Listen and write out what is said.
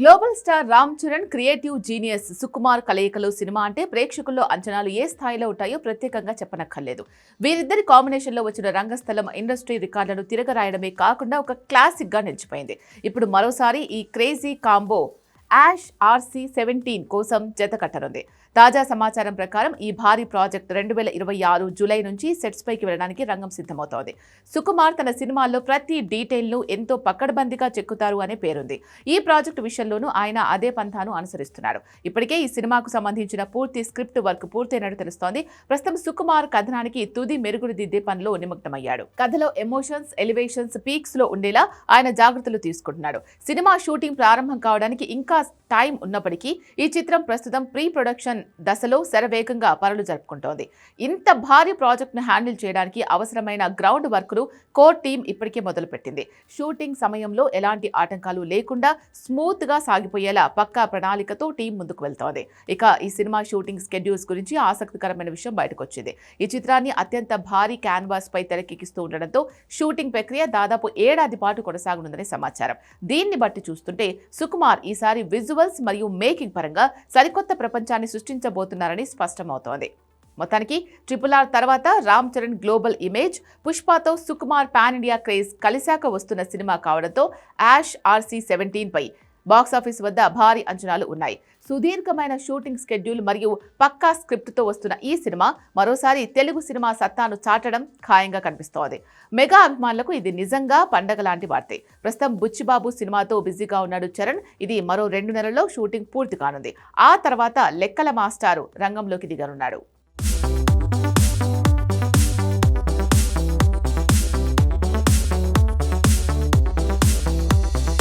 Global star Ram Charan, creative genius Sukumar కలయికలో cinema అంటే ప్రేక్షకుల్లో అంచనాలు ఏ స్థాయిలో ఉంటాయో ప్రత్యేకంగా చెప్పనక్కర్లేదు. వీరిద్దరి కాంబినేషన్లో వచ్చిన రంగస్థలం ఇండస్ట్రీ రికార్డులను తిరగరాయడమే కాకుండా ఒక క్లాసిక్ గా నిలిచిపోయింది. ఇప్పుడు మరోసారి ఈ క్రేజీ కాంబో యాష్ RC-17 కోసం జతకట్టనుంది. తాజా సమాచారం ప్రకారం ఈ భారీ ప్రాజెక్ట్ 2026 జూలై నుంచి సెట్స్ పైకి వెళ్లడానికి రంగం సిద్ధమవుతోంది. సుకుమార్ తన సినిమాల్లో ప్రతి డీటెయిల్ను ఎంతో పకడ్బందీగా చెక్కుతారు అనే పేరుంది. ఈ ప్రాజెక్టు విషయంలోనూ ఆయన అదే పంథాను అనుసరిస్తున్నాడు. ఇప్పటికే ఈ సినిమాకు సంబంధించిన పూర్తి స్క్రిప్ట్ వర్క్ పూర్తయినట్టు తెలుస్తోంది. ప్రస్తుతం సుకుమార్ కథనానికి తుది మెరుగులు దిద్దే పనిలో నిమగ్నమయ్యాడు. కథలో ఎమోషన్స్, ఎలివేషన్స్ పీక్స్ లో ఉండేలా ఆయన జాగ్రత్తలు తీసుకుంటున్నాడు. సినిమా షూటింగ్ ప్రారంభం కావడానికి ఇంకా టైం ఉన్నప్పటికీ ఈ చిత్రం ప్రస్తుతం ప్రీ ప్రొడక్షన్ దశలో శరవేగంగా పనులు జరుపుకుంటోంది. ఇంత భారీ ప్రాజెక్ట్ ను హ్యాండిల్ చేయడానికి అవసరమైన గ్రౌండ్ వర్క్ ను కోర్ టీం ఇప్పటికే మొదలుపెట్టింది. షూటింగ్ సమయంలో ఎలాంటి ఆటంకాలు లేకుండా స్మూత్ గా సాగిపోయేలా పక్కా ప్రణాళికతో టీం ముందుకు వెళ్తోంది. ఇక ఈ సినిమా షూటింగ్ స్కెడ్యూల్స్ గురించి ఆసక్తికరమైన విషయం బయటకొచ్చింది. ఈ చిత్రాన్ని అత్యంత భారీ క్యాన్వాస్ పై తెరకెక్కిస్తూ ఉండడంతో షూటింగ్ ప్రక్రియ దాదాపు ఏడాది పాటు కొనసాగనుందనే సమాచారం. దీన్ని బట్టి చూస్తుంటే సుకుమార్ ఈసారి విజువల్స్ మరియు మేకింగ్ పరంగా సరికొత్త ప్రపంచాన్ని సృష్టించబోతున్నారని స్పష్టమవుతోంది. మొత్తానికి RRR తర్వాత రామ్ చరణ్ గ్లోబల్ ఇమేజ్, పుష్పతో సుకుమార్ పాన్ ఇండియా క్రేజ్ కలిశాక వస్తున్న సినిమా కావడంతో యాష్ RC-17 పై బాక్సాఫీస్ వద్ద భారీ అంచనాలు ఉన్నాయి. సుదీర్ఘమైన షూటింగ్ స్కెడ్యూల్ మరియు పక్కా స్క్రిప్ట్తో వస్తున్న ఈ సినిమా మరోసారి తెలుగు సినిమా సత్తాను చాటడం ఖాయంగా కనిపిస్తోంది. మెగా అభిమానులకు ఇది నిజంగా పండగ లాంటి వార్తే. ప్రస్తుతం బుచ్చిబాబు సినిమాతో బిజీగా ఉన్నాడు చరణ్. ఇది మరో 2 నెలల్లో షూటింగ్ పూర్తి కానుంది. ఆ తర్వాత లెక్కల మాస్టారు రంగంలోకి దిగనున్నాడు.